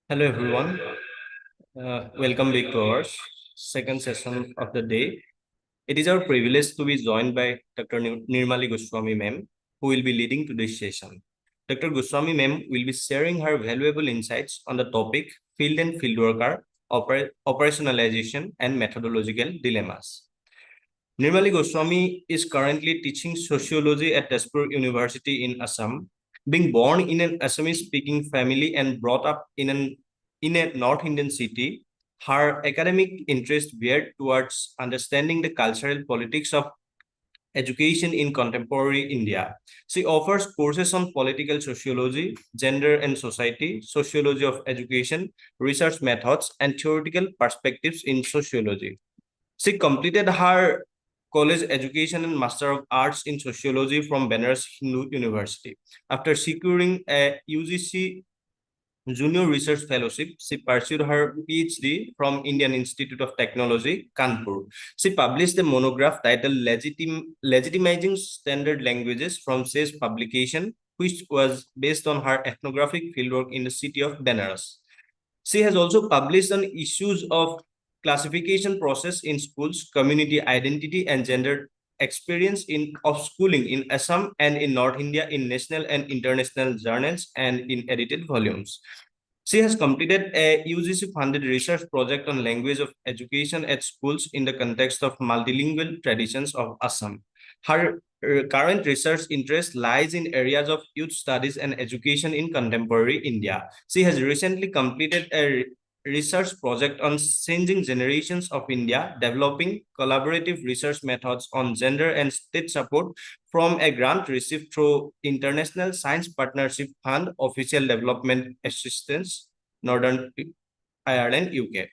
Hello everyone. Welcome back to our second session of the day. It is our privilege to be joined by Dr. Nirmali Goswami ma'am, who will be leading today's session. Dr. Goswami ma'am will be sharing her valuable insights on the topic field and fieldworker, operationalization and methodological dilemmas. Nirmali Goswami is currently teaching sociology at Tezpur University in Assam. Being born in an Assamese-speaking family and brought up in a North Indian city, her academic interest veered towards understanding the cultural politics of education in contemporary India. She offers courses on political sociology, gender and society, sociology of education, research methods, and theoretical perspectives in sociology. She completed her college education and Master of Arts in Sociology from Banaras Hindu University. After securing a UGC Junior Research Fellowship, she pursued her PhD from Indian Institute of Technology, Kanpur. She published a monograph titled Legitimizing Standard Languages from SAGE publication, which was based on her ethnographic fieldwork in the city of Benares. She has also published on issues of classification process in schools, community identity, and gender experience of schooling in Assam and in North India in national and international journals and in edited volumes. She has completed a UGC-funded research project on language of education at schools in the context of multilingual traditions of Assam. Her current research interest lies in areas of youth studies and education in contemporary India. She has recently completed a research project on changing generations of India, developing collaborative research methods on gender and state support from a grant received through International Science Partnership Fund Official Development Assistance, Northern Ireland, UK.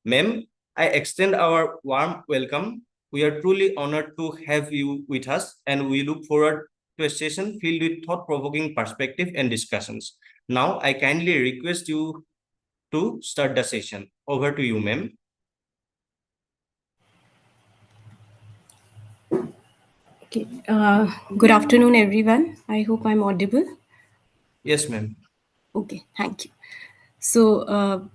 Ma'am, I extend our warm welcome. We are truly honored to have you with us, and we look forward to a session filled with thought-provoking perspective and discussions. Now, I kindly request you to start the session. Over to you, ma'am. Okay. Good afternoon, everyone. I hope I'm audible. Yes, ma'am. Okay, thank you. So,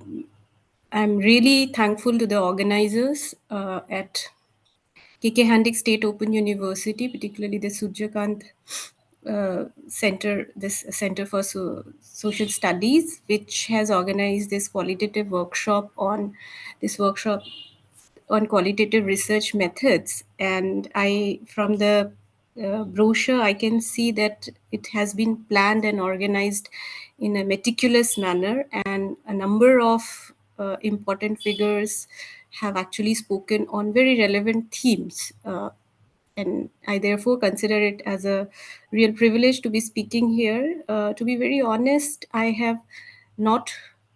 I'm really thankful to the organizers at KK Handik State Open University, particularly the Surjakant Center, this Center for Social Studies, which has organized this qualitative workshop on qualitative research methods. And I, from the brochure, I can see that it has been planned and organized in a meticulous manner, and a number of important figures have actually spoken on very relevant themes. And I therefore consider it as a real privilege to be speaking here. To be very honest, I have not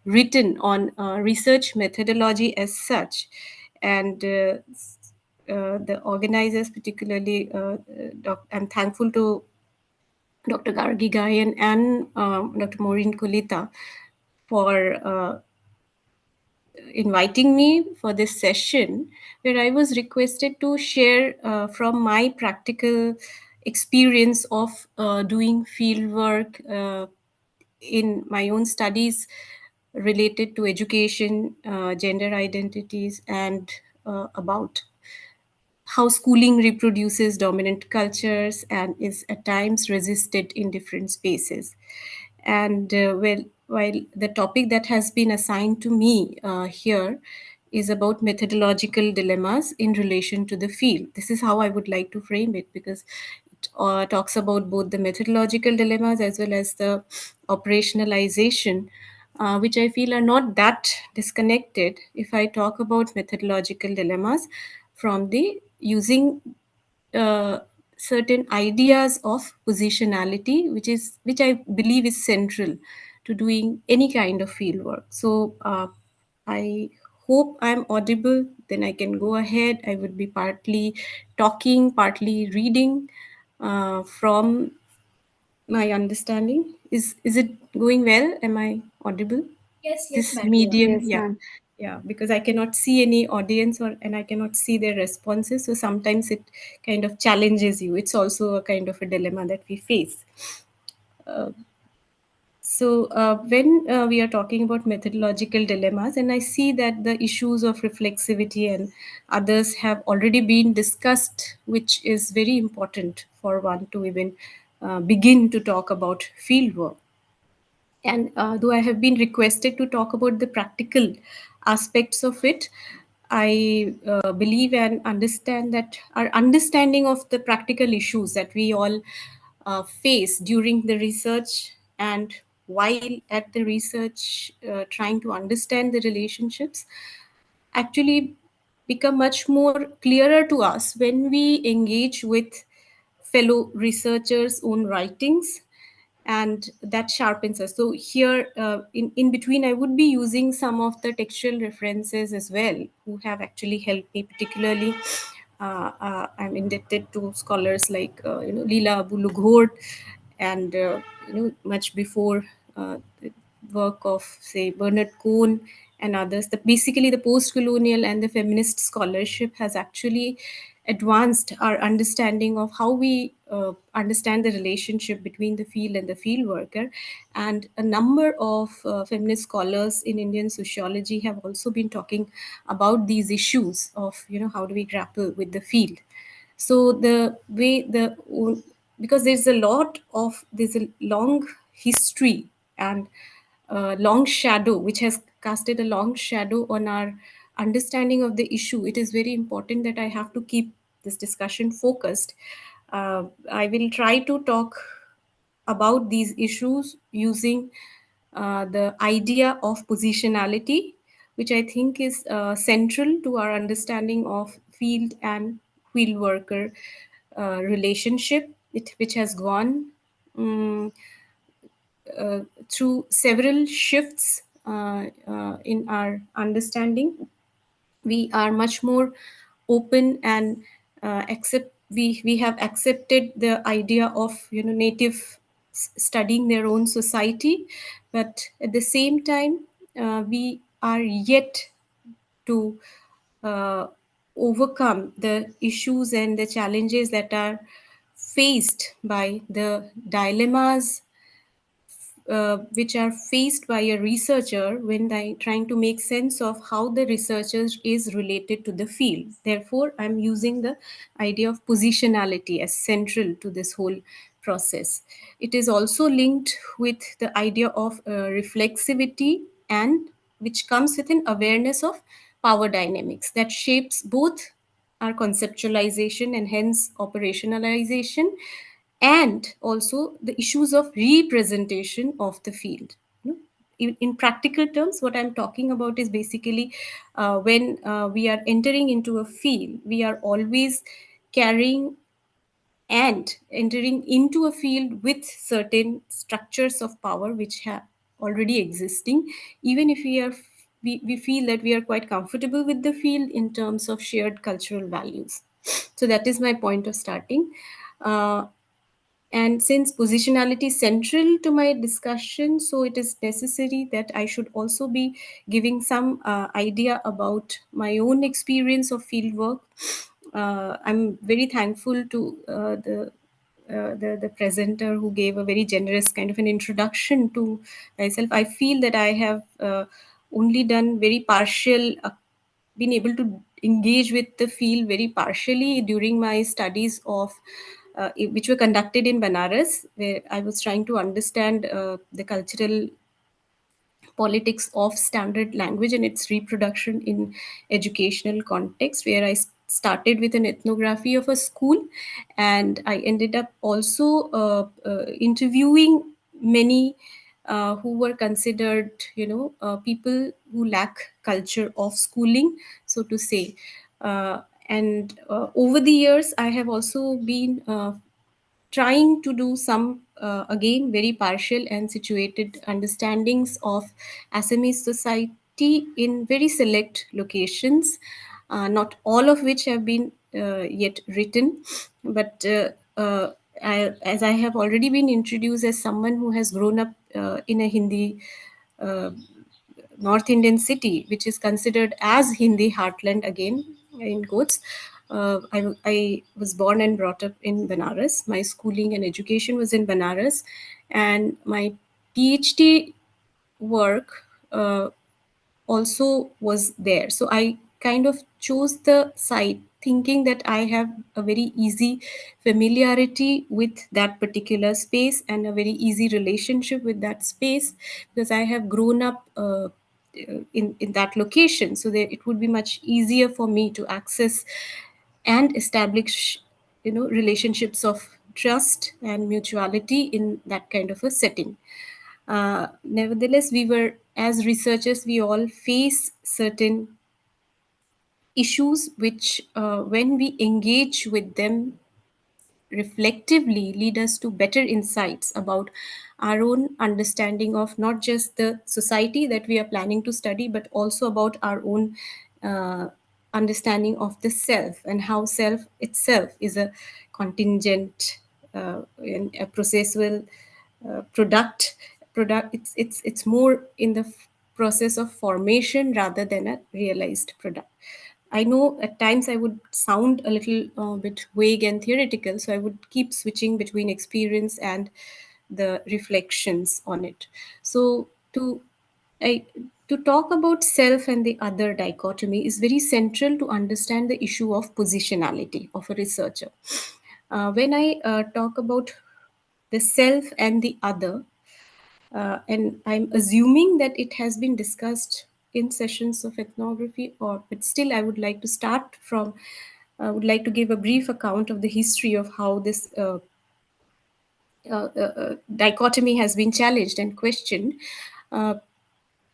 written on research methodology as such, and the organizers, particularly, I'm thankful to Dr. Gargi Gayan and Dr. Maureen Kulita for inviting me for this session, where I was requested to share from my practical experience of doing field work in my own studies related to education, gender identities, and about how schooling reproduces dominant cultures and is at times resisted in different spaces. And while the topic that has been assigned to me here is about methodological dilemmas in relation to the field. This is how I would like to frame it, because it talks about both the methodological dilemmas as well as the operationalization, which I feel are not that disconnected if I talk about methodological dilemmas from the using uh, certain ideas of positionality, which I believe is central to doing any kind of field work. So I hope I'm audible. Then I can go ahead. I would be partly talking, partly reading from my understanding. Is it going well? Am I audible? Yes, yes, This ma'am. medium, Yes, yeah. ma'am. Yeah, because I cannot see any audience, and I cannot see their responses, so sometimes it kind of challenges you. It's also a kind of a dilemma that we face. When we are talking about methodological dilemmas, and I see that the issues of reflexivity and others have already been discussed, which is very important for one to even begin to talk about fieldwork. And though I have been requested to talk about the practical aspects of it, I believe and understand that our understanding of the practical issues that we all face during the research and while at the research, trying to understand the relationships, actually become much more clearer to us when we engage with fellow researchers' own writings, and that sharpens us. So here, in between, I would be using some of the textual references as well, who have actually helped me. Particularly, I'm indebted to scholars like Leela Abulughort, and much before the work of, say, Bernard Cohn and others. Basically, the post-colonial and the feminist scholarship has actually advanced our understanding of how we understand the relationship between the field and the field worker. And a number of feminist scholars in Indian sociology have also been talking about these issues of, how do we grapple with the field. So the way because there's a long history and long shadow which has casted a long shadow on our understanding of the issue, it is very important that I have to keep this discussion focused. I will try to talk about these issues using the idea of positionality, which I think is central to our understanding of field and field worker relationship, which has gone um, through several shifts in our understanding. We are much more open and accept we have accepted the idea of native studying their own society, but at the same time we are yet to uh, overcome the issues and the challenges that are faced by the dilemmas which are faced by a researcher when they trying to make sense of how the researcher is related to the field. Therefore, I'm using the idea of positionality as central to this whole process. It is also linked with the idea of reflexivity, and which comes with an awareness of power dynamics that shapes both our conceptualization and hence operationalization, and also the issues of representation of the field. You know, in practical terms, what I'm talking about is basically when we are entering into a field, we are always carrying and entering into a field with certain structures of power which have already existing, even if we feel that we are quite comfortable with the field in terms of shared cultural values. So that is my point of starting. Uh, and since positionality is central to my discussion, so it is necessary that I should also be giving some idea about my own experience of fieldwork. I'm very thankful to the presenter who gave a very generous kind of an introduction to myself. I feel that I have only done very partial been able to engage with the field very partially during my studies of which were conducted in Banaras, where I was trying to understand the cultural politics of standard language and its reproduction in educational context, where I started with an ethnography of a school, and I ended up also interviewing many who were considered, people who lack culture of schooling, so to say. And over the years, I have also been trying to do some, again, very partial and situated understandings of Assamese society in very select locations, not all of which have been yet written, but as I have already been introduced as someone who has grown up in a Hindi uh, North Indian city, which is considered as Hindi heartland again, in quotes. I was born and brought up in Banaras. My schooling and education was in Banaras, and my PhD work also was there. So I kind of chose the site thinking that I have a very easy familiarity with that particular space and a very easy relationship with that space, because I have grown up in that location. So that it would be much easier for me to access and establish, relationships of trust and mutuality in that kind of a setting. Nevertheless, we were, as researchers, we all face certain issues which, when we engage with them reflectively, lead us to better insights about our own understanding of not just the society that we are planning to study, but also about our own uh, understanding of the self, and how self itself is a contingent and a processual product. It's more in the process of formation rather than a realized product. I know at times I would sound a little bit vague and theoretical, so I would keep switching between experience and the reflections on it. So I, to talk about self and the other dichotomy is very central to understand the issue of positionality of a researcher. When I talk about the self and the other, and I'm assuming that it has been discussed in sessions of ethnography, or but still, I would like to start from. I would like to give a brief account of the history of how this dichotomy has been challenged and questioned, uh,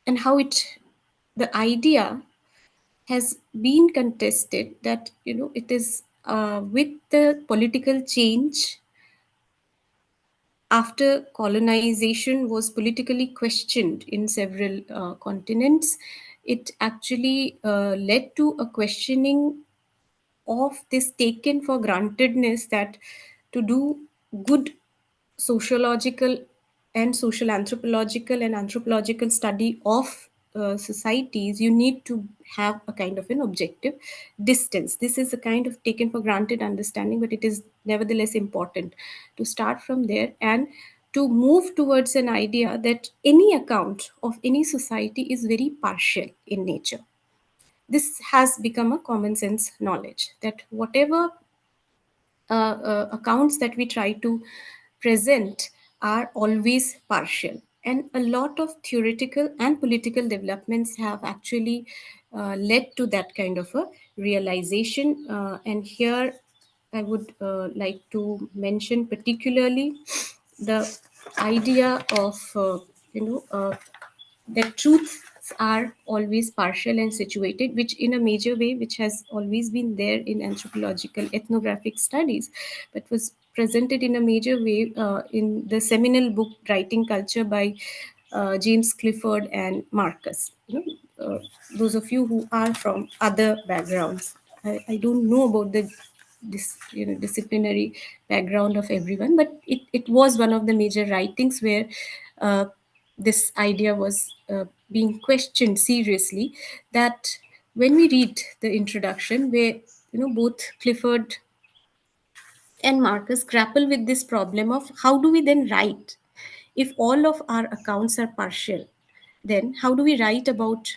and how the idea has been contested that it is with the political change after colonization was politically questioned in several continents, it actually led to a questioning of this taken for grantedness that to do good sociological and social anthropological study of societies, you need to have a kind of an objective distance. This is a kind of taken for granted understanding, but it is nevertheless important to start from there and to move towards an idea that any account of any society is very partial in nature. This has become a common sense knowledge that whatever accounts that we try to present are always partial. And a lot of theoretical and political developments have actually led to that kind of a realization. And here I would like to mention particularly the idea of, that truths are always partial and situated, which in a major way, which has always been there in anthropological ethnographic studies, but was presented in a major way in the seminal book Writing Culture by James Clifford and Marcus. Those of you who are from other backgrounds, I don't know about the this disciplinary background of everyone, but it was one of the major writings where uh, this idea was being questioned seriously, that when we read the introduction where both Clifford and Marcus grapple with this problem of how do we then write if all of our accounts are partial, then how do we write about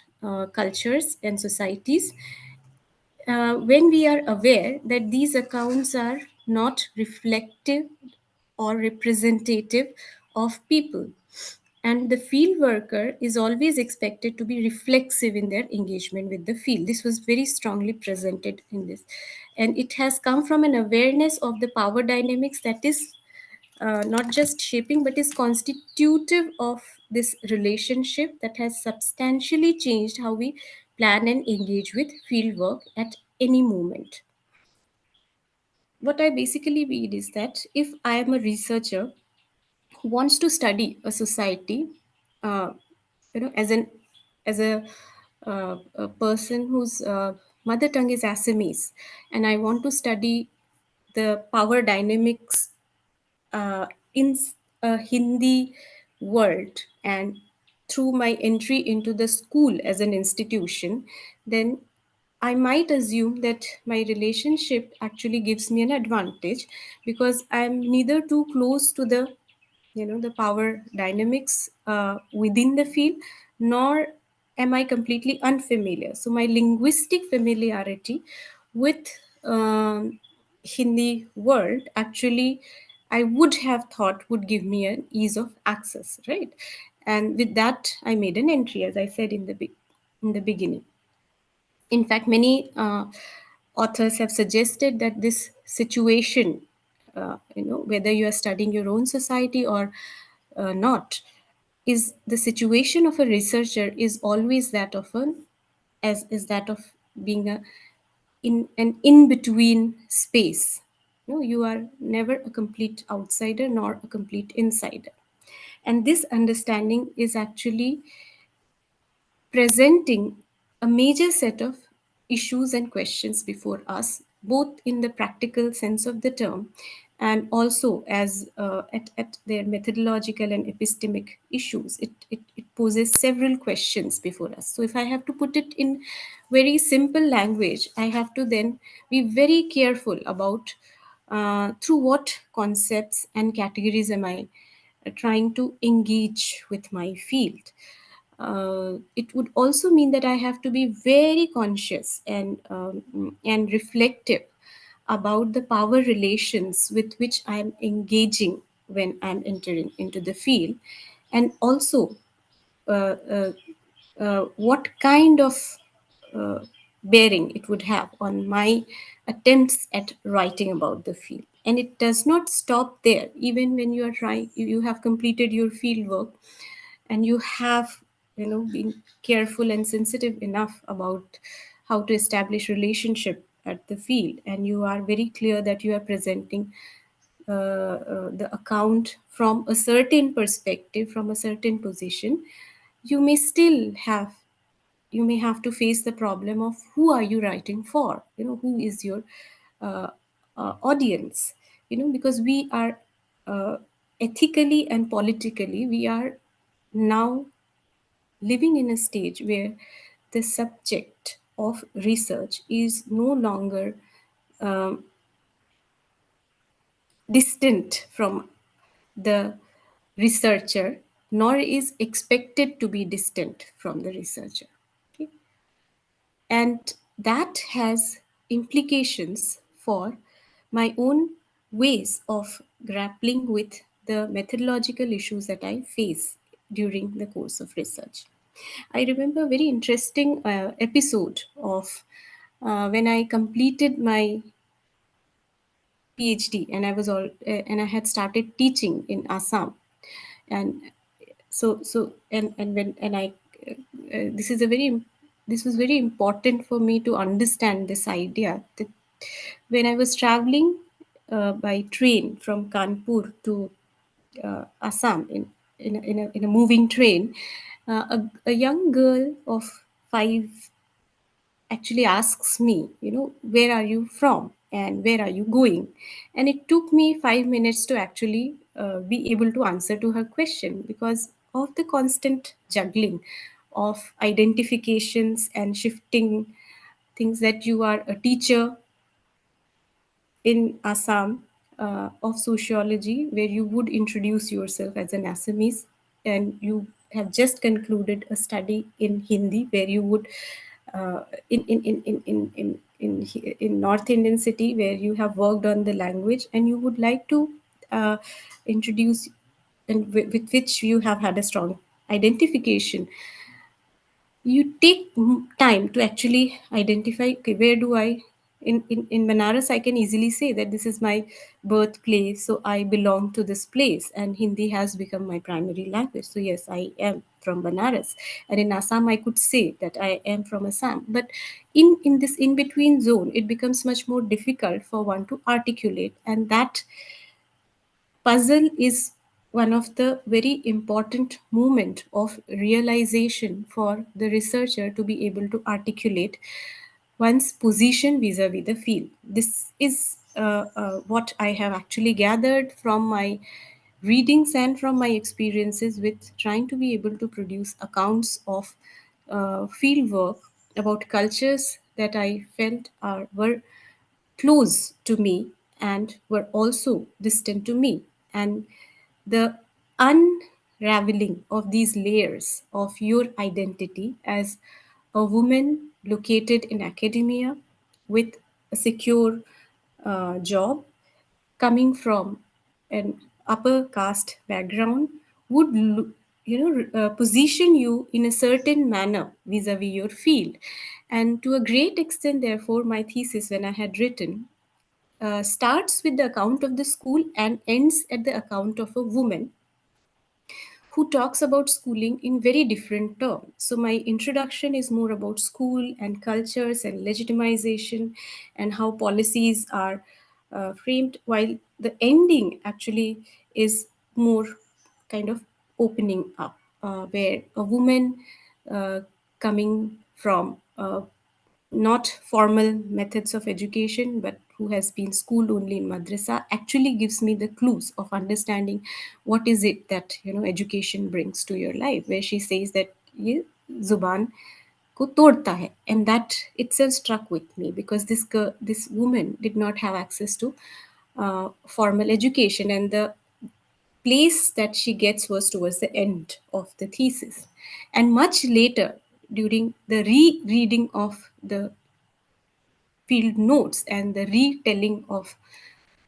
cultures and societies when we are aware that these accounts are not reflective or representative of people. And the field worker is always expected to be reflexive in their engagement with the field. This was very strongly presented in this. And it has come from an awareness of the power dynamics that is not just shaping but is constitutive of this relationship that has substantially changed how we plan and engage with field work at any moment. What I basically read is that if I am a researcher who wants to study a society, uh, as a person whose mother tongue is Assamese, and I want to study the power dynamics in a Hindi world, and through my entry into the school as an institution, then I might assume that my relationship actually gives me an advantage because I'm neither too close to the the power dynamics within the field, nor am I completely unfamiliar. So my linguistic familiarity with Hindi world actually I would have thought would give me an ease of access, right? And with that, I made an entry, as I said in the beginning. In fact, many authors have suggested that this situation, whether you are studying your own society or not, is the situation of a researcher is always that of an as is that of being a in an in between space. No, you are never a complete outsider nor a complete insider, and this understanding is actually presenting a major set of issues and questions before us, both in the practical sense of the term and also as at their methodological and epistemic issues. It poses several questions before us. So, if I have to put it in very simple language, I have to then be very careful about through what concepts and categories am I trying to engage with my field. It would also mean that I have to be very conscious and reflective about the power relations with which I am engaging when I'm entering into the field, and also uh, uh, what kind of uh, bearing it would have on my attempts at writing about the field. And it does not stop there. Even when you are trying, you have completed your field work, and you have been careful and sensitive enough about how to establish relationship at the field, and you are very clear that you are presenting the account from a certain perspective, from a certain position. You may still have you may have to face the problem of who are you writing for, who is your uh, audience, because we are uh, ethically and politically, we are now living in a stage where the subject of research is no longer um, distant from the researcher, nor is expected to be distant from the researcher. Okay? And that has implications for my own ways of grappling with the methodological issues that I face during the course of research. I remember a very interesting episode of when I completed my PhD, and I had started teaching in Assam. And and I this is a very this was very important for me to understand this idea that when I was traveling by train from Kanpur to Assam in a moving train, a young girl of 5 actually asks me, where are you from and where are you going? And it took me 5 minutes to actually be able to answer to her question because of the constant juggling of identifications and shifting things, that you are a teacher in Assam of sociology, where you would introduce yourself as an Assamese, and you have just concluded a study in Hindi, where you would uh, in North Indian city, where you have worked on the language, and you would like to uh, introduce and with which you have had a strong identification. You take time to actually identify, okay, where do I in Banaras I can easily say that this is my birthplace, so I belong to this place, and Hindi has become my primary language, so yes, I am from Banaras. And in Assam I could say that I am from Assam. But in this in between zone, it becomes much more difficult for one to articulate, and that puzzle is one of the very important moment of realization for the researcher to be able to articulate one's position vis-a-vis the field. This is what I have actually gathered from my readings and from my experiences with trying to be able to produce accounts of field work about cultures that I felt were close to me and were also distant to me. And the unraveling of these layers of your identity as a woman located in academia with a secure job, coming from an upper caste background, would position you in a certain manner vis-a-vis your field. And to a great extent, therefore, my thesis, when I had written, starts with the account of the school and ends at the account of a woman who talks about schooling in very different terms. So, my introduction is more about school and cultures and legitimization and how policies are framed, while the ending actually is more kind of opening up, where a woman uh, coming from not formal methods of education, but who has been schooled only in madrasa, actually gives me the clues of understanding what is it that education brings to your life. Where she says that ye zuban ko todta hai, and that itself struck with me because this woman did not have access to formal education, and the place that she gets was towards the end of the thesis. And much later, during the rereading of the field notes and the retelling of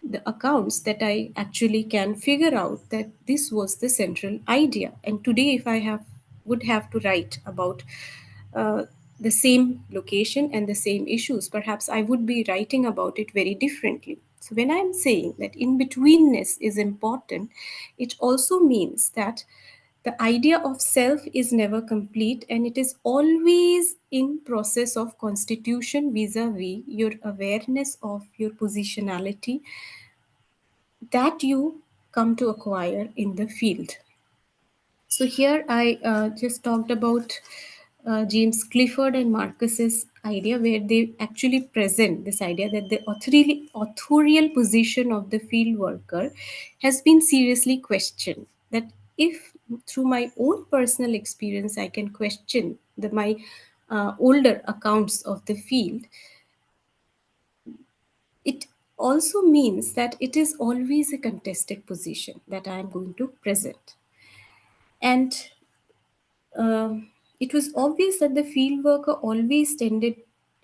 the accounts, that I actually can figure out that this was the central idea. And today, if I have would have to write about uh, the same location and the same issues, perhaps I would be writing about it very differently. So when I'm saying that in betweenness is important, it also means that the idea of self is never complete, and it is always in process of constitution vis-a-vis your awareness of your positionality that you come to acquire in the field. So here I just talked about James Clifford and Marcus's idea, where they actually present this idea that the authorial position of the field worker has been seriously questioned. That if through my own personal experience I can question my older accounts of the field, it also means that it is always a contested position that I am going to present. And um it was obvious that the field worker always tended,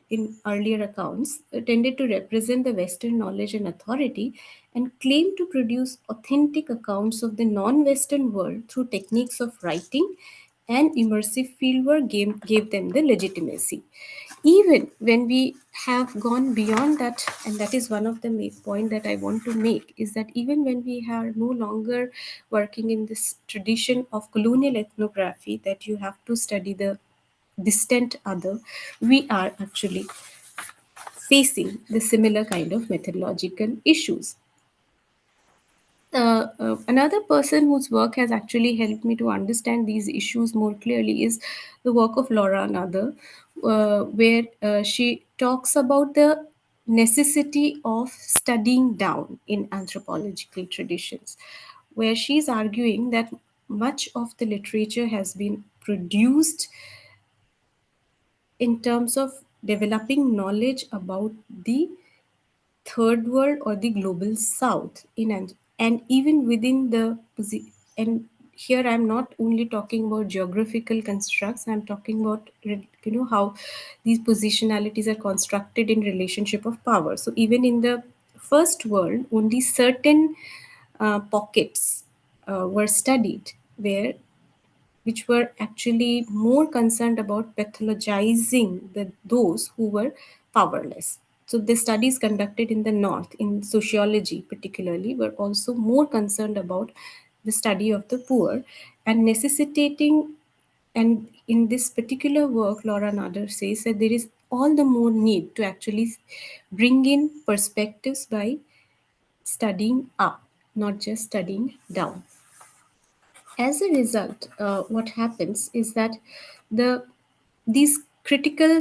in earlier accounts, tended to represent the Western knowledge and authority and claim to produce authentic accounts of the non Western world through techniques of writing and immersive fieldwork gave them the legitimacy. Even when we have gone beyond that, and that is one of the point that I want to make, is that even when we are no longer working in this tradition of colonial ethnography, that you have to study the distant other, we are actually facing the similar kind of methodological issues. Another person whose work has actually helped me to understand these issues more clearly is the work of Laura Nather, where she talks about the necessity of studying down in anthropological traditions, where she's arguing that much of the literature has been produced in terms of developing knowledge about the third world or the global south and even within the and here I'm not only talking about geographical constructs, I'm talking about how these positionalities are constructed in relationship of power. So even in the first world, only certain pockets were studied, where which were actually more concerned about pathologizing those who were powerless. So the studies conducted in the north, in sociology particularly, were also more concerned about the study of the poor and necessitating. And in this particular work, Laura Nader says that there is all the more need to actually bring in perspectives by studying up, not just studying down. As a result, what happens is that the these critical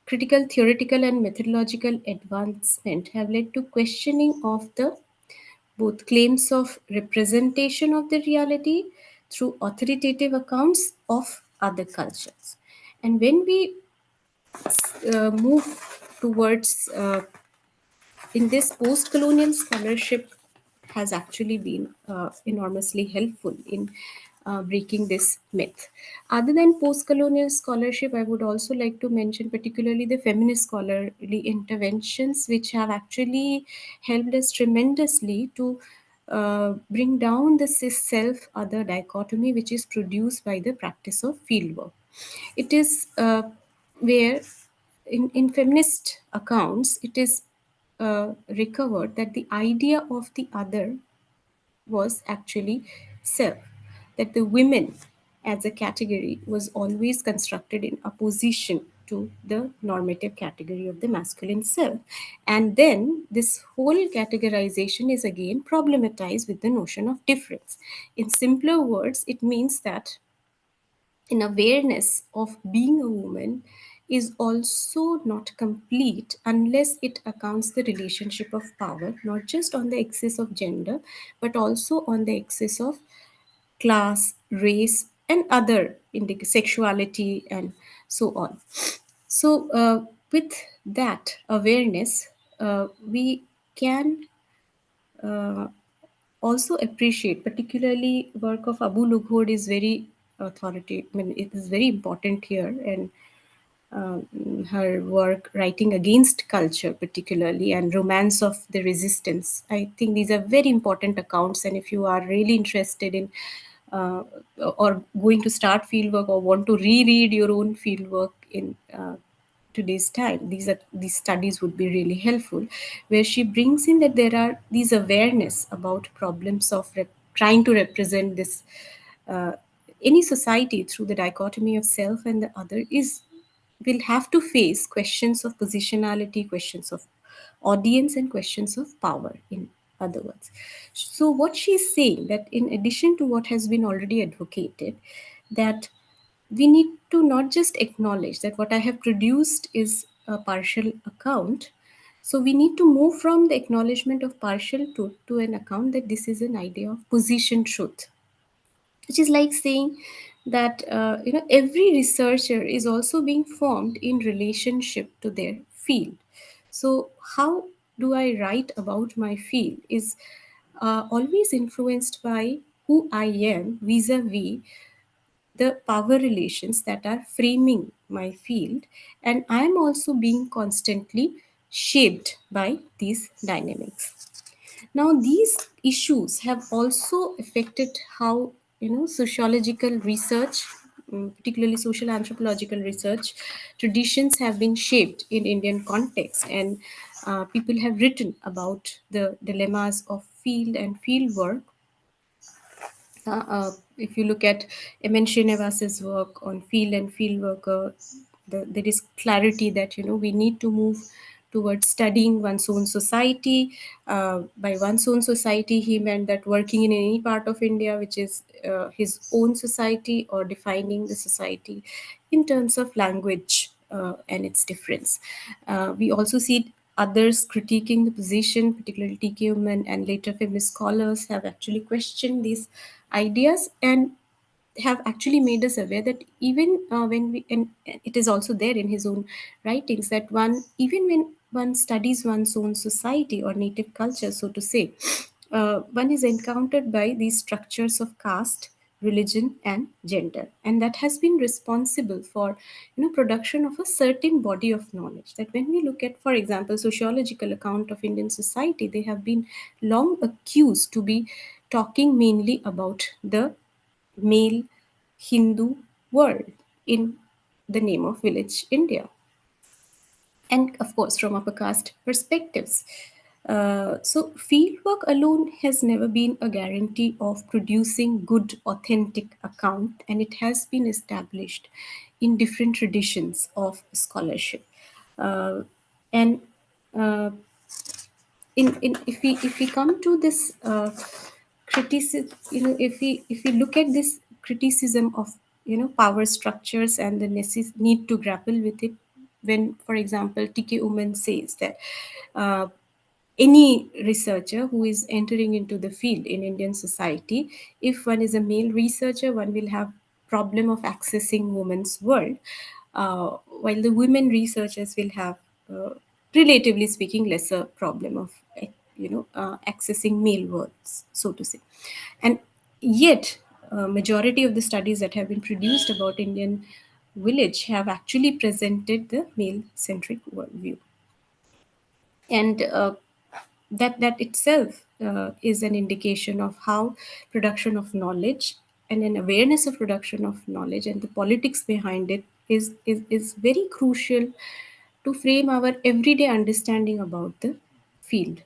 theoretical and methodological advancement have led to questioning of the both claims of representation of the reality through authoritative accounts of other cultures. And when we move towards in this post-colonial scholarship has actually been enormously helpful in breaking this myth. Other than post colonial scholarship, I would also like to mention particularly the feminist scholarly interventions, which have actually helped us tremendously to bring down the cis self other dichotomy, which is produced by the practice of fieldwork. It is where in feminist accounts, it is recovered that the idea of the other was actually self, that the women as a category was always constructed in opposition to the normative category of the masculine self. And then this whole categorization is again problematized with the notion of difference. In simpler words, it means that an awareness of being a woman is also not complete unless it accounts the relationship of power, not just on the axis of gender, but also on the axis of class, race, and other sexuality, and so on. So, with that awareness, we can uh, also appreciate, particularly work of Abu Lughod is very authoritative. I mean, it is very important here, and um, her work writing against culture, particularly, and romance of the resistance. I think these are very important accounts, and if you are really interested in uh, or going to start fieldwork or want to reread your own fieldwork in today's time, these studies would be really helpful, where she brings in that there are these awareness about problems of trying to represent this uh, any society through the dichotomy of self and the other is will have to face questions of positionality, questions of audience, and questions of power, in other words. So what she's saying that in addition to what has been already advocated, that we need to not just acknowledge that what I have produced is a partial account. So we need to move from the acknowledgement of partial truth to an account that this is an idea of position truth, which is like saying that every researcher is also being formed in relationship to their field. So how do I write about my field is always influenced by who I am vis-a-vis the power relations that are framing my field, and I am also being constantly shaped by these dynamics. Now, these issues have also affected how sociological research, particularly social anthropological research, traditions have been shaped in Indian context, and people have written about the dilemmas of field and field work. If you look at Emin Srinivas's work on field and field worker, there is clarity that we need to move towards studying one's own society. By one's own society, he meant that working in any part of India, which is his own society, or defining the society in terms of language and its difference. We also see others critiquing the position, particularly T.K. Uman and later feminist scholars have actually questioned these ideas and have actually made us aware that even when we, and it is also there in his own writings, that one, even when one studies one's own society or native culture, so to say, one is encountered by these structures of caste, religion, and gender, and that has been responsible for production of a certain body of knowledge. That when we look at, for example, sociological account of Indian society, they have been long accused to be talking mainly about the male Hindu world in the name of village India, and of course from upper caste perspectives. So fieldwork alone has never been a guarantee of producing good, authentic account, and it has been established in different traditions of scholarship. Uh, and uh, in if we come to this criticism, if we look at this criticism of power structures and the need to grapple with it, when, for example, T.K. Uman says that uh, any researcher who is entering into the field in Indian society, if one is a male researcher, one will have problem of accessing women's world, while the women researchers will have, relatively speaking, lesser problem of accessing male words, so to say. And yet, majority of the studies that have been produced about Indian village have actually presented the male centric worldview. And that itself is an indication of how production of knowledge and an awareness of production of knowledge and the politics behind it is very crucial to frame our everyday understanding about the field.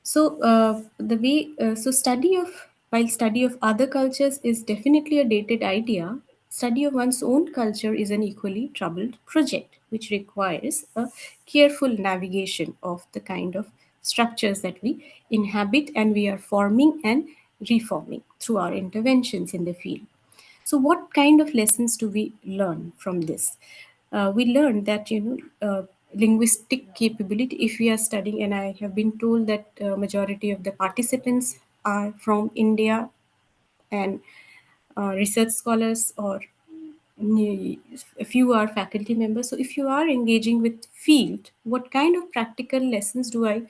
So the way so study of while study of other cultures is definitely a dated idea, study of one's own culture is an equally troubled project, which requires a careful navigation of the kind of structures that we inhabit and we are forming and reforming through our interventions in the field. So, what kind of lessons do we learn from this? We learn that linguistic capability. If we are studying, and I have been told that majority of the participants are from India, and research scholars or a few are faculty members. So, if you are engaging with field, what kind of practical lessons do I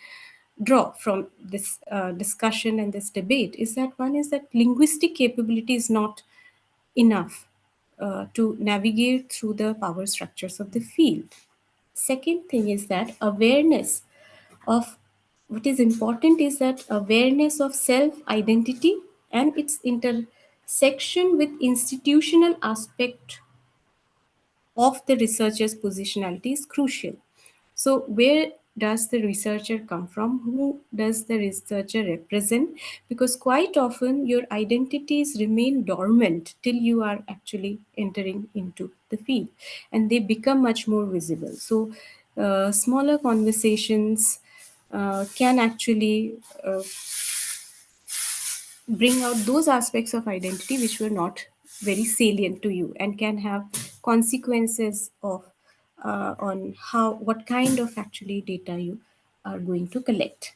draw from this discussion and this debate? Is that one is that linguistic capability is not enough to navigate through the power structures of the field. Second thing is that awareness of what is important is that awareness of self identity and its intersection with institutional aspect of the researcher's positionality is crucial. So, where does the researcher come from? Who does the researcher represent? Because quite often your identities remain dormant till you are actually entering into the field and they become much more visible. So, smaller conversations can actually bring out those aspects of identity which were not very salient to you and can have consequences of on how what kind of actually data you are going to collect.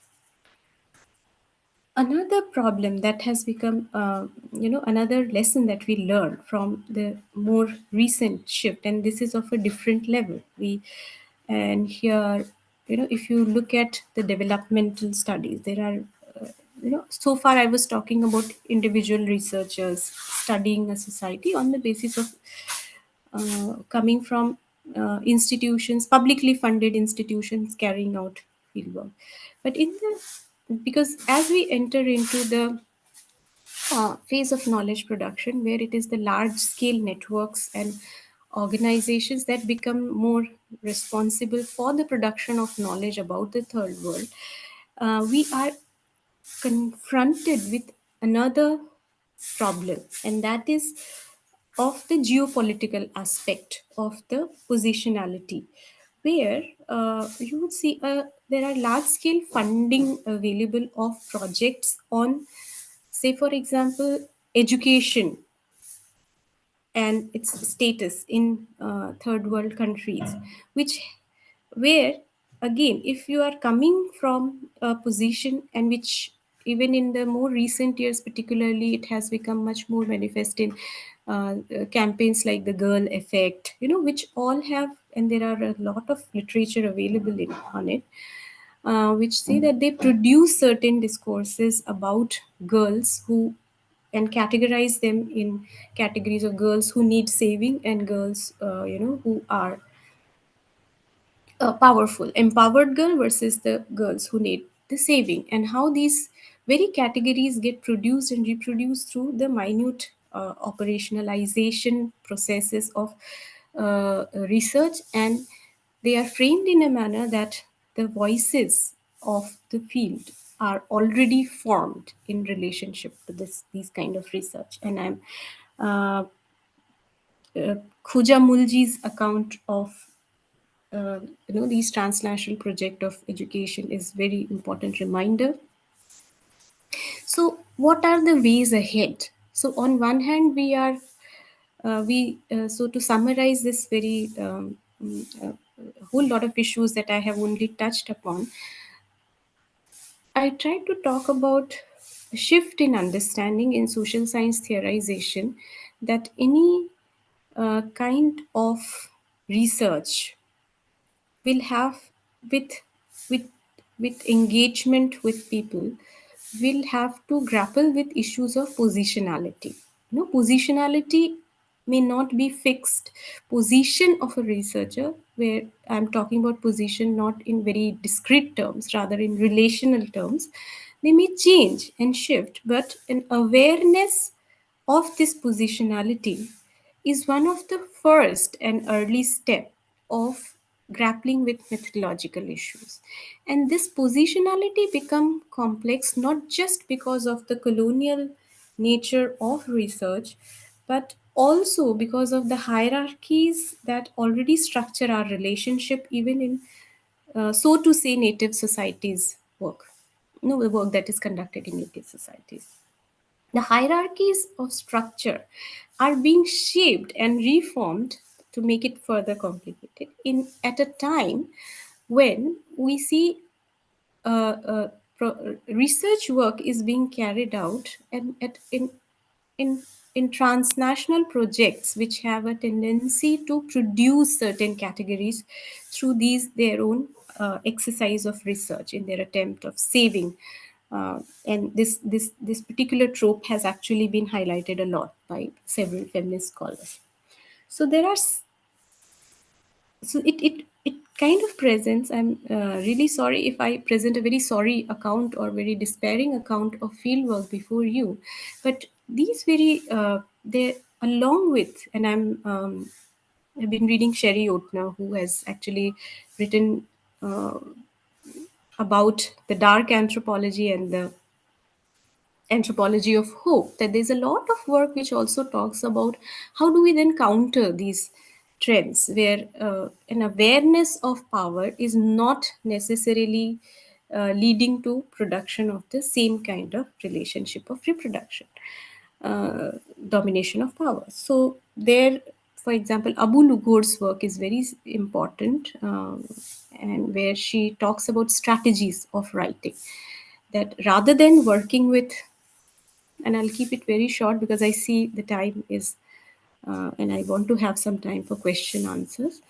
Another problem that has become another lesson that we learn from the more recent shift, and this is of a different level. We and here, if you look at the developmental studies, there are so far I was talking about individual researchers studying a society on the basis of coming from institutions, publicly funded institutions carrying out fieldwork. But in the because as we enter into the phase of knowledge production, where it is the large scale networks and organizations that become more responsible for the production of knowledge about the third world, we are confronted with another problem, and that is of the geopolitical aspect of the positionality, where you would see there are large scale funding available of projects on, say, for example, education and its status in third world countries, which where again if you are coming from a position and which even in the more recent years particularly it has become much more manifest in campaigns like the girl effect, which all have, and there are a lot of literature available on it, which say that they produce certain discourses about girls who and categorize them in categories of girls who need saving and girls who are powerful, empowered girl versus the girls who need the saving, and how these very categories get produced and reproduced through the minute operationalization processes of research, and they are framed in a manner that the voices of the field are already formed in relationship to these kind of research. And I'm uh, Khuja Mulji's account of these transnational project of education is very important reminder. So what are the ways ahead? So on one hand we are we so to summarize this very a whole lot of issues that I have only touched upon, I tried to talk about a shift in understanding in social science theorization, that any kind of research will have with with with engagement with people, will have to grapple with issues of positionality. Positionality may not be fixed. Position of a researcher, where I'm talking about position not in very discrete terms, rather in relational terms, they may change and shift, but an awareness of this positionality is one of the first and early step of grappling with methodological issues. And this positionality become complex not just because of the colonial nature of research, but also because of the hierarchies that already structure our relationship even in, so to say, native societies work. The work that is conducted in native societies. The hierarchies of structure are being shaped and reformed to make it further complicated in at a time when we see research work is being carried out and in in transnational projects which have a tendency to produce certain categories through these their own exercise of research in their attempt of saving, and this particular trope has actually been highlighted a lot by several feminist scholars. So there are it kind of presents, I'm really sorry if I present a very sorry account or very despairing account of fieldwork before you, but these very they along with, and I've been reading Sherry Otner, who has actually written uh, about the dark anthropology and the anthropology of hope, that there's a lot of work which also talks about how do we then counter these trends where an awareness of power is not necessarily leading to production of the same kind of relationship of reproduction, uh, domination of power. So there, for example, Abu Lughor's work is very important, and where she talks about strategies of writing, that rather than working with, and I'll keep it very short because I see the time is, and I want to have some time for question answers.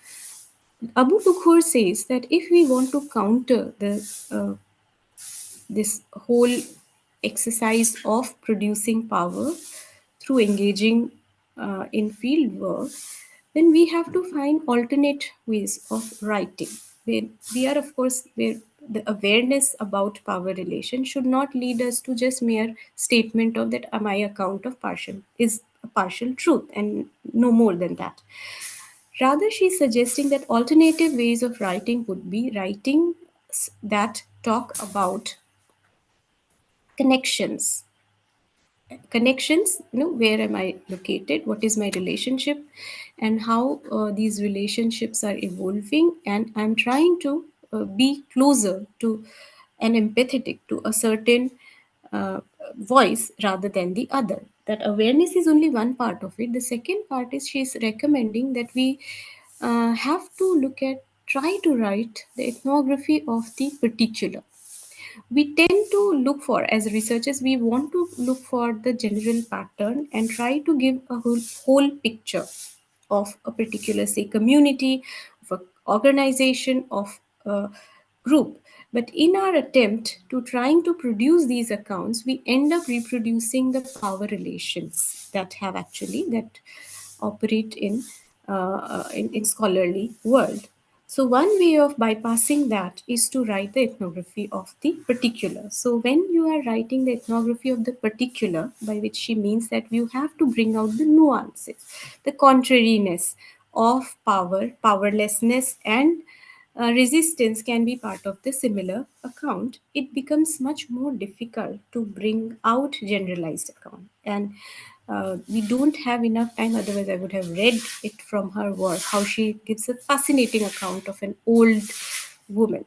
Abu Lukhor says that if we want to counter this whole exercise of producing power through engaging in field work, then we have to find alternate ways of writing. We are, of course, where the awareness about power relation should not lead us to just mere statement of that my account of partial is a partial truth and no more than that. Rather, she's suggesting that alternative ways of writing would be writing that talk about connections. Where am I located, what is my relationship, and how these relationships are evolving, and I'm trying to be closer to and empathetic to a certain uh, voice rather than the other. That awareness is only one part of it. The second part is she's recommending that we have to look at, try to write the ethnography of the particular. We tend to look for, as researchers, we want to look for the general pattern and try to give a whole picture of a particular, say, community, of an organization, of a group. But in our attempt to trying to produce these accounts, we end up reproducing the power relations that have actually that operate in scholarly world. So one way of bypassing that is to write the ethnography of the particular. So when you are writing the ethnography of the particular, by which she means that you have to bring out the nuances, the contrariness of power, powerlessness, and resistance can be part of the similar account. It becomes much more difficult to bring out generalized account, and we don't have enough time, otherwise I would have read it from her work, how she gives a fascinating account of an old woman.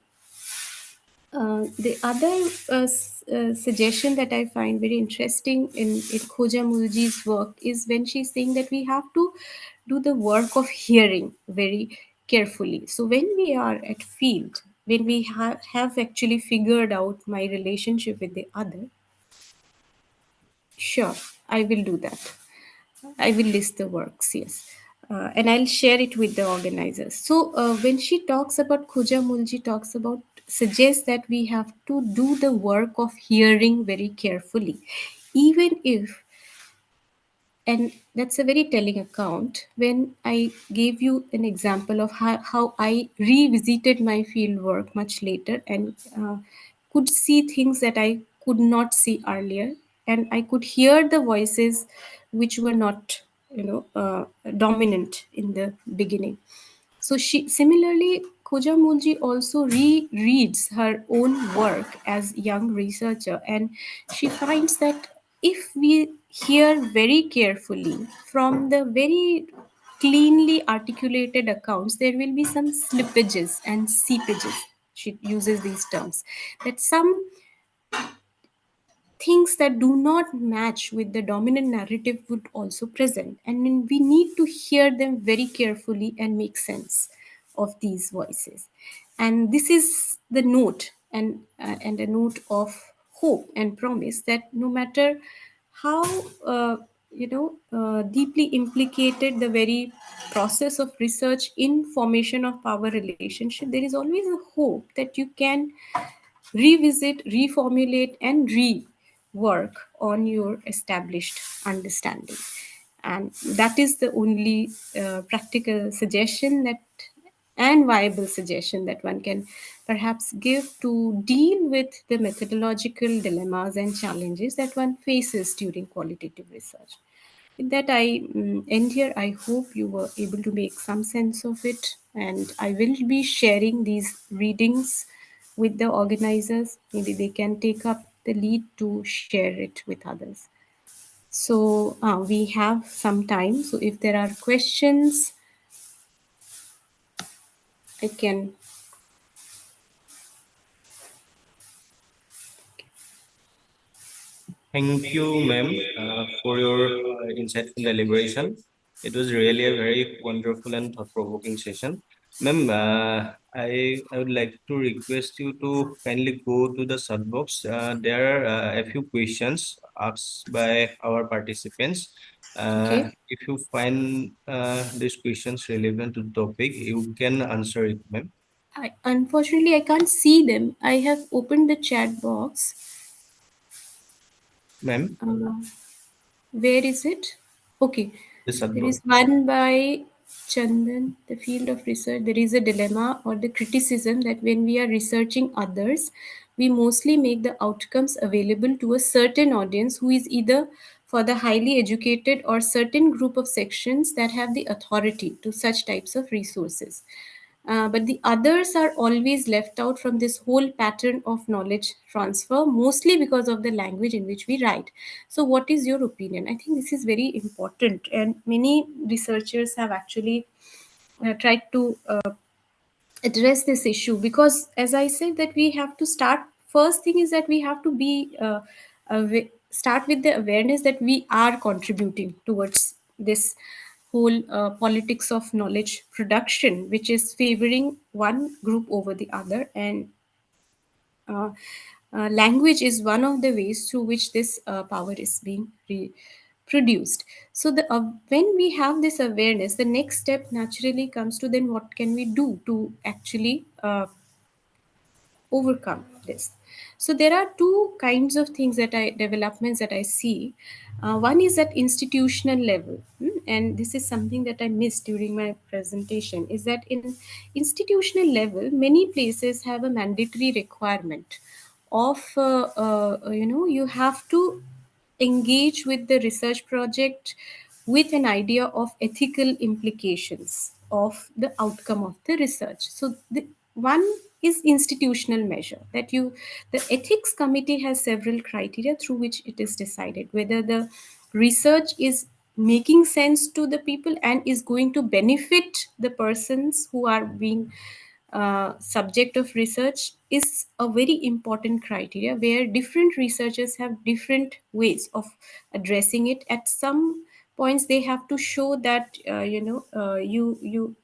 The other suggestion that I find very interesting in Khoja Mulji's work is when she's saying that we have to do the work of hearing very carefully. So when we are at field, when we have actually figured out my relationship with the other, sure, I will do that. I will list the works, yes. And I'll share it with the organizers. So when she talks about, Khuja Mulji talks about suggests that we have to do the work of hearing very carefully, even if, and that's a very telling account when I gave you an example of how I revisited my field work much later and could see things that I could not see earlier, and I could hear the voices which were not, dominant in the beginning. So she similarly, Koja Mulji also rereads her own work as young researcher, and she finds that if we hear very carefully from the very cleanly articulated accounts, there will be some slippages and seepages. She uses these terms, that some things that do not match with the dominant narrative would also present, and then we need to hear them very carefully and make sense of these voices. And this is the note, and a note of hope and promise that no matter how deeply implicated the very process of research in formation of power relationship, there is always a hope that you can revisit, reformulate, and rework on your established understanding. And that is the only practical suggestion that and viable suggestion that one can perhaps give to deal with the methodological dilemmas and challenges that one faces during qualitative research. With that, I end here. I hope you were able to make some sense of it, and I will be sharing these readings with the organizers. Maybe they can take up the lead to share it with others. So, we have some time. So, if there are questions, I can. Thank you, ma'am, for your insightful deliberation. It was really a very wonderful and thought-provoking session. Ma'am, I would like to request you to kindly go to the chat box. There are a few questions asked by our participants. Okay. If you find these questions relevant to the topic, you can answer it, ma'am. Unfortunately, I can't see them. I have opened the chat box. Ma'am, Uh, where is it? Okay, the chat there box. is one by Chandan, the field of research. There is a dilemma or the criticism that when we are researching others, we mostly make the outcomes available to a certain audience who is either for the highly educated or certain group of sections that have the authority to such types of resources. But the others are always left out from this whole pattern of knowledge transfer, mostly because of the language in which we write. So, what is your opinion? I think this is very important, and many researchers have actually tried to address this issue, because as I said that we have to start, first thing is that we have to be start with the awareness that we are contributing towards this whole politics of knowledge production, which is favoring one group over the other. And uh, language is one of the ways through which this power is being produced. So when we have this awareness, the next step naturally comes to then what can we do to actually overcome this. So there are two kinds of things that I developments that I see. One is at institutional level, and this is something that I missed during my presentation, is that in institutional level many places have a mandatory requirement of you have to engage with the research project with an idea of ethical implications of the outcome of the research. So the one is institutional measure, that you, the ethics committee has several criteria through which it is decided whether the research is making sense to the people and is going to benefit the persons who are being subject of research, is a very important criteria where different researchers have different ways of addressing it. At some points they have to show that you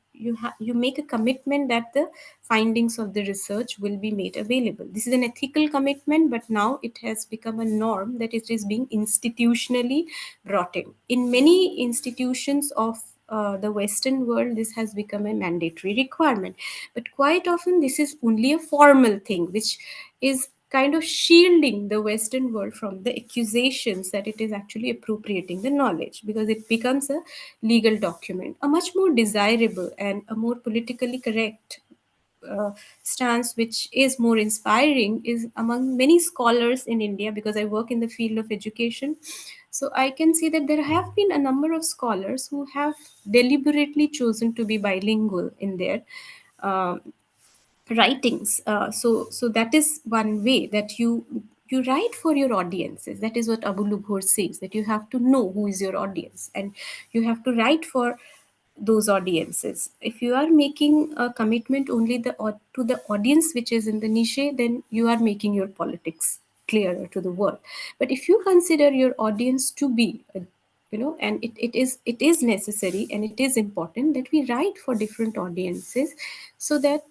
make a commitment that the findings of the research will be made available. This is an ethical commitment, but now it has become a norm that it is being institutionally brought in many institutions of the Western world, this has become a mandatory requirement. But quite often, this is only a formal thing, which is kind of shielding the Western world from the accusations that it is actually appropriating the knowledge, because it becomes a legal document. A much more desirable and a more politically correct stance, which is more inspiring, is among many scholars in India, because I work in the field of education. So I can see that there have been a number of scholars who have deliberately chosen to be bilingual in their um writings. So that is one way that you write for your audiences. That is what Abu Lughor says, that you have to know who is your audience, and you have to write for those audiences. If you are making a commitment only to the audience which is in the niche, then you are making your politics clearer to the world. But if you consider your audience to be and it is necessary and it is important that we write for different audiences, so that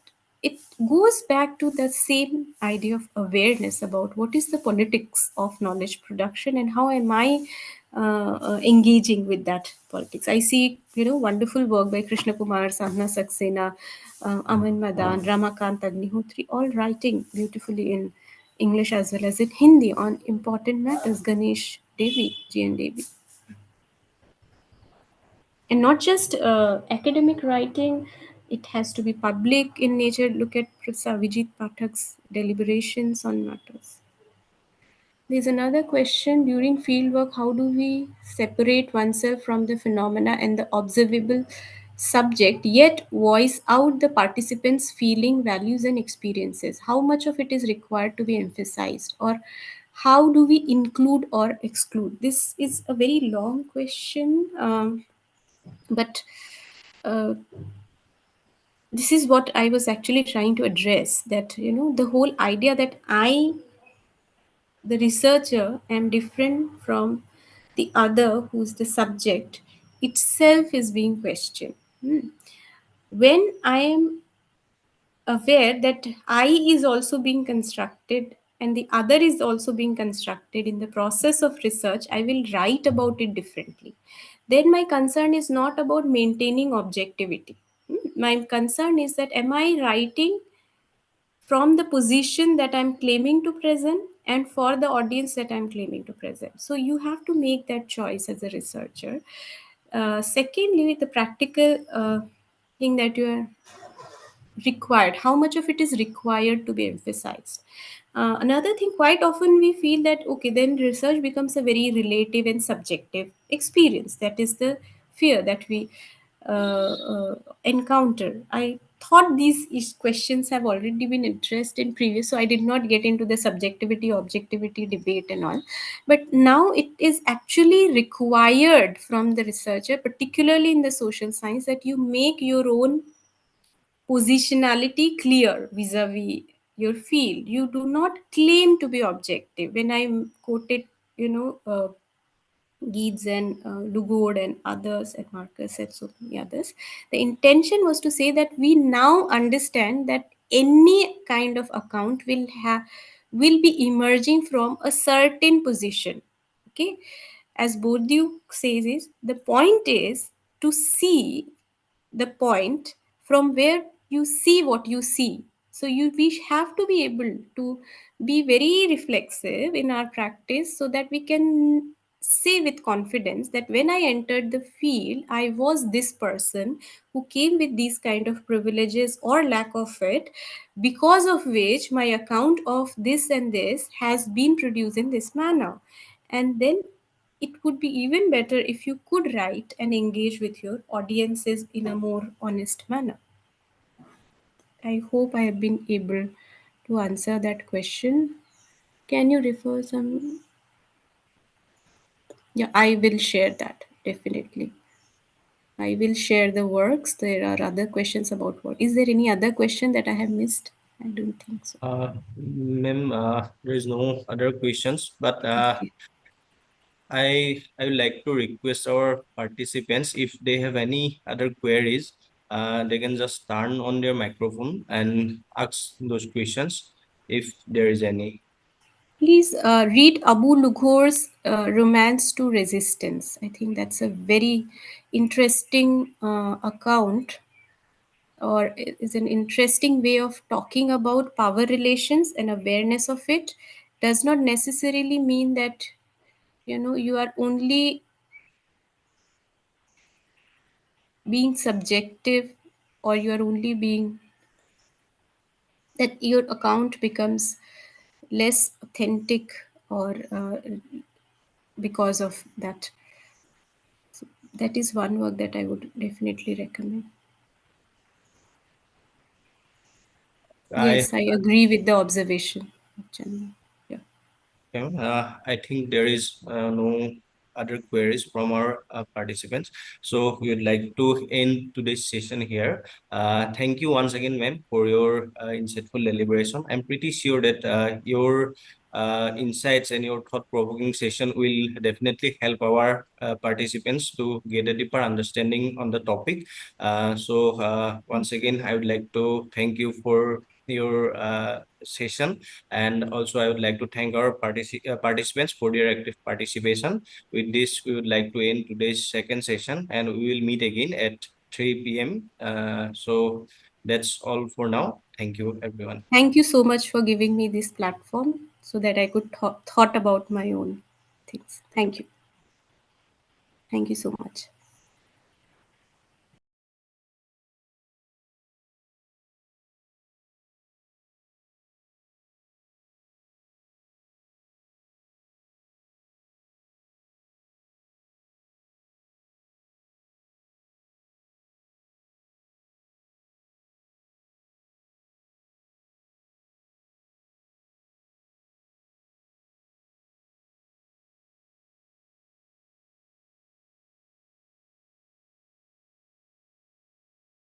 it goes back to the same idea of awareness about what is the politics of knowledge production and how am I engaging with that politics. I see, wonderful work by Krishna Kumar, Sadhana Saxena, Aman Madan, Ramakant Agnihotri, all writing beautifully in English as well as in Hindi on important matters. Ganesh Devi, G.N. Devi. And not just academic writing, it has to be public in nature. Look at Professor Vijit Pathak's deliberations on matters. There's another question: during fieldwork, how do we separate oneself from the phenomena and the observable subject, yet voice out the participants' feeling, values, and experiences? How much of it is required to be emphasized, or how do we include or exclude? This is a very long question, but uh, this is what I was actually trying to address. That the whole idea that I, the researcher, am different from the other who's the subject itself is being questioned. When I am aware that I is also being constructed and the other is also being constructed in the process of research, I will write about it differently. Then my concern is not about maintaining objectivity. My concern is that am I writing from the position that I'm claiming to present and for the audience that I'm claiming to present. So you have to make that choice as a researcher. Secondly, with the practical thing that you are required, how much of it is required to be emphasized. Another thing, quite often we feel that okay, then research becomes a very relative and subjective experience. That is the fear that we encounter. I thought these questions have already been addressed in previous, so I did not get into the subjectivity objectivity debate and all. But now it is actually required from the researcher, particularly in the social science, that you make your own positionality clear vis-a-vis your field. You do not claim to be objective. When I quoted, Geeds and Lugod and others, and Marcus and so many others, the intention was to say that we now understand that any kind of account will be emerging from a certain position. Okay, as Bourdieu says, is the point is to see the point from where you see what you see. So we have to be able to be very reflexive in our practice, so that we can say with confidence that when I entered the field, I was this person who came with these kind of privileges or lack of it, because of which my account of this and this has been produced in this manner. And then it would be even better if you could write and engage with your audiences in a more honest manner. I hope I have been able to answer that question. Can you refer some? Yeah, I will share that definitely. I will share the works. There are other questions about work. Is there any other question that I have missed? I don't think so. Ma'am, there is no other questions, but Okay. I would like to request our participants, if they have any other queries, they can just turn on their microphone and ask those questions if there is any. Please read Abu Lughor's Romance to Resistance. I think that's a very interesting account, or is an interesting way of talking about power relations, and awareness of it does not necessarily mean that you are only being subjective, or you are only being that your account becomes less authentic, or because of that. That is one work that I would definitely recommend. I Yes, I agree with the observation of Chandra. Yeah. Okay, I think there is no other queries from our participants. So we would like to end today's session here. Thank you once again, ma'am, for your insightful deliberation. I'm pretty sure that your insights and your thought-provoking session will definitely help our participants to get a deeper understanding on the topic. Once again, I would like to thank you for your session, and also I would like to thank our participants for their active participation. With this, we would like to end today's second session, and we will meet again at 3 p.m. So that's all for now. Thank you, everyone. Thank you so much for giving me this platform so that I could thought about my own things. Thank you. Thank you so much.